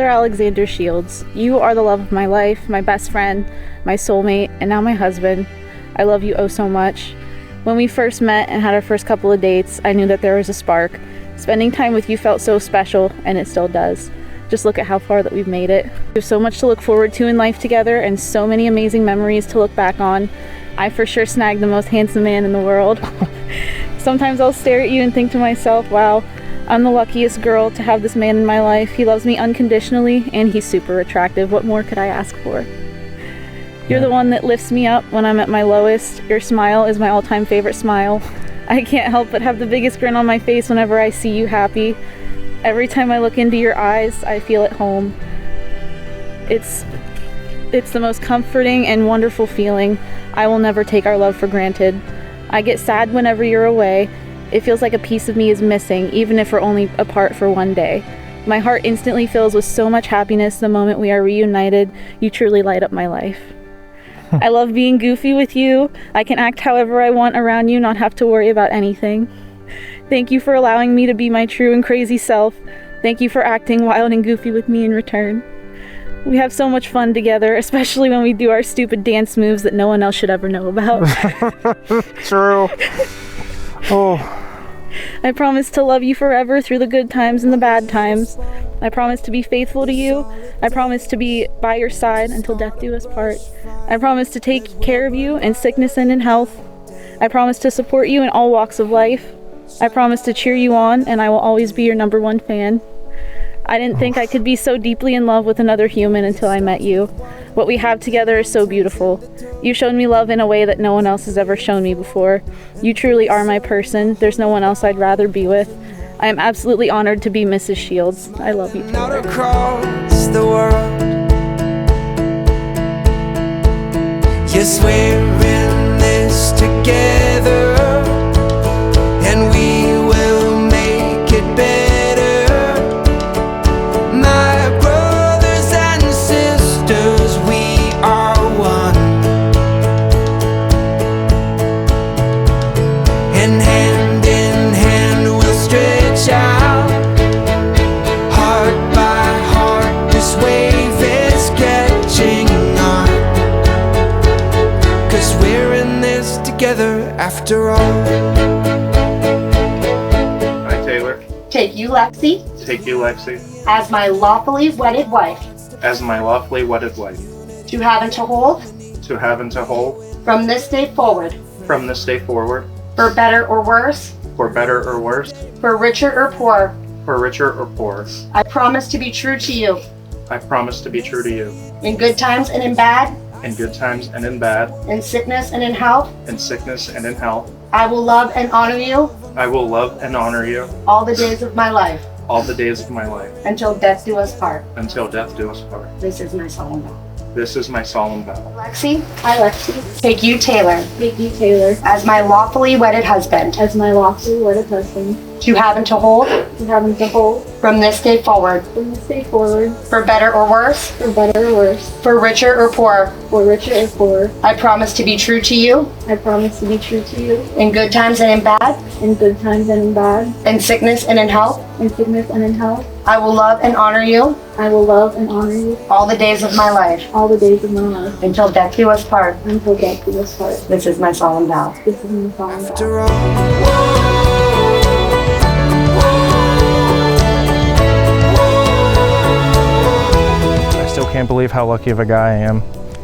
Taylor Alexander Shields. You are the love of my life, my best friend, my soulmate, and now my husband. I love you oh so much. When we first met and had our first couple of dates, I knew that there was a spark. Spending time with you felt so special, and it still does. Just look at how far that we've made it. There's so much to look forward to in life together and so many amazing memories to look back on. I for sure snagged the most handsome man in the world. Sometimes I'll stare at you and think to myself, wow, I'm the luckiest girl to have this man in my life. He loves me unconditionally and he's super attractive. What more could I ask for? You're the one that lifts me up when I'm at my lowest. Your smile is my all-time favorite smile. I can't help but have the biggest grin on my face whenever I see you happy. Every time I look into your eyes, I feel at home. It's the most comforting and wonderful feeling. I will never take our love for granted. I get sad whenever you're away. It feels like a piece of me is missing, even if we're only apart for one day. My heart instantly fills with so much happiness the moment we are reunited. You truly light up my life. I love being goofy with you. I can act however I want around you, not have to worry about anything. Thank you for allowing me to be my true and crazy self. Thank you for acting wild and goofy with me in return. We have so much fun together, especially when we do our stupid dance moves that no one else should ever know about. True. Oh. I promise to love you forever through the good times and the bad times. I promise to be faithful to you. I promise to be by your side until death do us part. I promise to take care of you in sickness and in health. I promise to support you in all walks of life. I promise to cheer you on, and I will always be your #1 fan. I didn't think I could be so deeply in love with another human until I met you. What we have together is so beautiful. You showed me love in a way that no one else has ever shown me before. You truly are my person. There's no one else I'd rather be with. I am absolutely honored to be Mrs. Shields. I love you, Taylor. Across the world, yes, we're in this together, and we will make it better. My brothers and sisters, we are one, and hand in hand we'll stretch out, heart by heart, this wave is catching on, 'cause we're in this together after all. Hi, Taylor. Take you, Lexi, Take you, Lexi, as my lawfully wedded wife, as my lawfully wedded wife, to have and to hold, to have and to hold, from this day forward, from this day forward, for better or worse, for better or worse, for richer or poor. for richer or poor. I promise to be true to you, I promise to be true to you, in good times and in bad, in good times and in bad, in sickness and in health. in sickness and in health. I will love and honor you I will love and honor you all the days of my life, all the days of my life, until death do us part. until death do us part. This is my solemn vow. This is my solemn vow. Lexi, hi Lexi. Take you, Taylor, Take you, Taylor, as my lawfully wedded husband, as my lawfully wedded husband, to have and to hold, to have and to hold, from this day forward, from this day forward, for better or worse, for better or worse, for richer or poor. for richer or poor. I promise to be true to you, I promise to be true to you, in good times and in bad, in good times and in bad, in sickness and in health. in sickness and in health. I will love and honor you I will love and honor you all the days of my life, all the days of my life, until death do us part. until death do us part. This is my solemn vow. This is my solemn vow. After all, I still can't believe how lucky of a guy I am.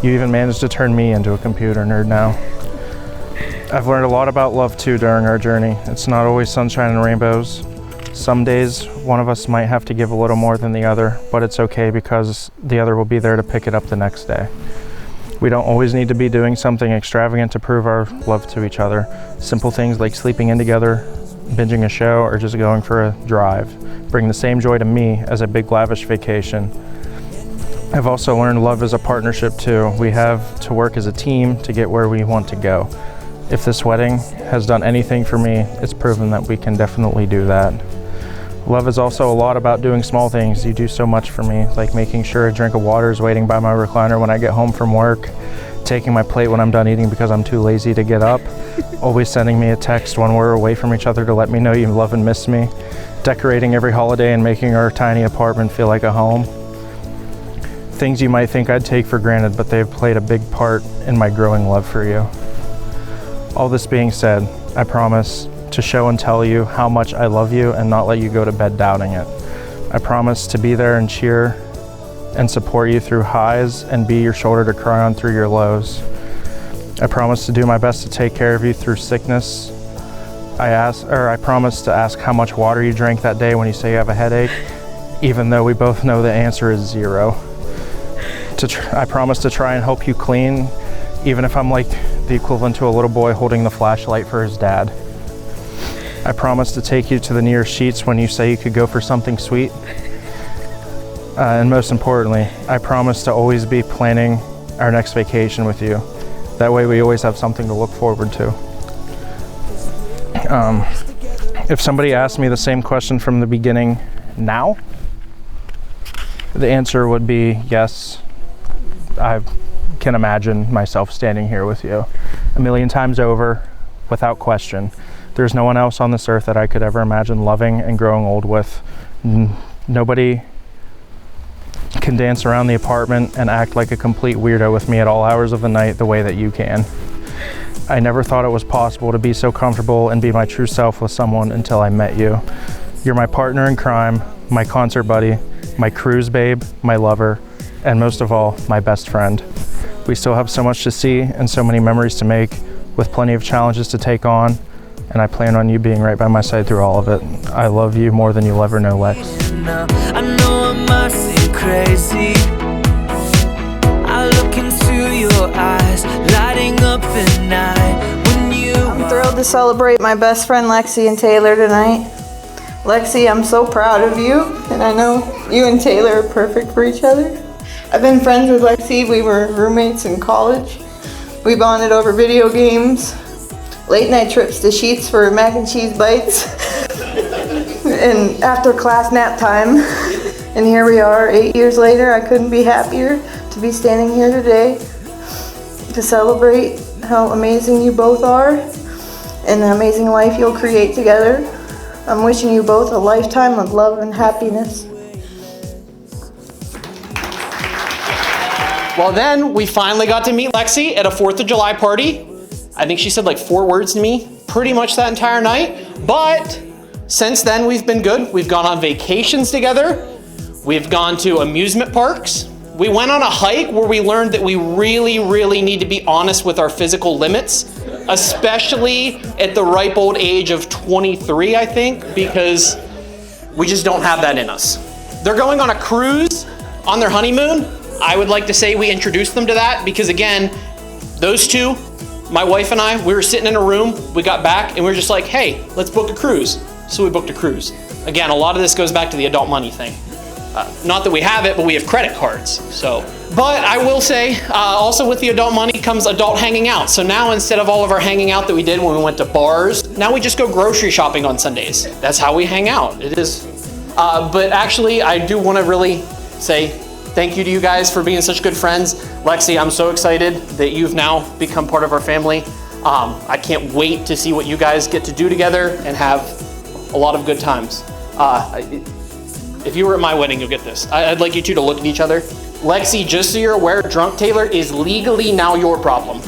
You even managed to turn me into a computer nerd now. I've learned a lot about love too during our journey. It's not always sunshine and rainbows. Some days one of us might have to give a little more than the other, but it's okay because the other will be there to pick it up the next day. We don't always need to be doing something extravagant to prove our love to each other. Simple things like sleeping in together, binging a show, or just going for a drive bring the same joy to me as a big lavish vacation. I've also learned love is a partnership too. We have to work as a team to get where we want to go. If this wedding has done anything for me, it's proven that we can definitely do that. Love is also a lot about doing small things. You do so much for me, like making sure a drink of water is waiting by my recliner when I get home from work, taking my plate when I'm done eating because I'm too lazy to get up, always sending me a text when we're away from each other to let me know you love and miss me, decorating every holiday and making our tiny apartment feel like a home. things you might think I'd take for granted, but they've played a big part in my growing love for you. All this being said, I promise to show and tell you how much I love you and not let you go to bed doubting it. I promise to be there and cheer and support you through highs and be your shoulder to cry on through your lows. I promise to do my best to take care of you through sickness. I promise to ask how much water you drank that day when you say you have a headache, even though we both know the answer is 0. I promise to try and help you clean, even if I'm like the equivalent to a little boy holding the flashlight for his dad. I promise to take you to the nearest sheets when you say you could go for something sweet. And most importantly, I promise to always be planning our next vacation with you. That way we always have something to look forward to. If somebody asked me the same question from the beginning now, the answer would be yes. I can imagine myself standing here with you 1,000,000 times over, without question. There's no one else on this earth that I could ever imagine loving and growing old with. Nobody can dance around the apartment and act like a complete weirdo with me at all hours of the night the way that you can. I never thought it was possible to be so comfortable and be my true self with someone until I met you. You're my partner in crime, my concert buddy, my cruise babe, my lover, and most of all, my best friend. We still have so much to see and so many memories to make, with plenty of challenges to take on, and I plan on you being right by my side through all of it. I love you more than you'll ever know, Lex. I know I must seem crazy. I look into your eyes, lighting up the night when you. I'm thrilled to celebrate my best friend Lexi and Taylor tonight. Lexi, I'm so proud of you, and I know you and Taylor are perfect for each other. I've been friends with Lexi. We were roommates in college. We bonded over video games, late night trips to Sheetz for mac and cheese bites, and after class nap time. And here we are 8 years later. I couldn't be happier to be standing here today to celebrate how amazing you both are and the amazing life you'll create together. I'm wishing you both a lifetime of love and happiness. Well, then we finally got to meet Lexi at a 4th of July party. I think she said like 4 words to me pretty much that entire night. But since then, we've been good. We've gone on vacations together. We've gone to amusement parks. We went on a hike where we learned that we really, really need to be honest with our physical limits, especially at the ripe old age of 23, I think, because we just don't have that in us. They're going on a cruise on their honeymoon. I would like to say we introduced them to that because, again, those two, my wife and I, we were sitting in a room, we got back, and we were just like, hey, let's book a cruise. So we booked a cruise. Again, a lot of this goes back to the adult money thing. Not that we have it, but we have credit cards. But I will say, also with the adult money comes adult hanging out. So now instead of all of our hanging out that we did when we went to bars, now we just go grocery shopping on Sundays. That's how we hang out. It is. But actually, I do want to really say thank you to you guys for being such good friends. Lexi, I'm so excited that you've now become part of our family. I can't wait to see what you guys get to do together and have a lot of good times. If you were at my wedding, you'll get this. I'd like you two to look at each other. Lexi, just so you're aware, drunk Taylor is legally now your problem.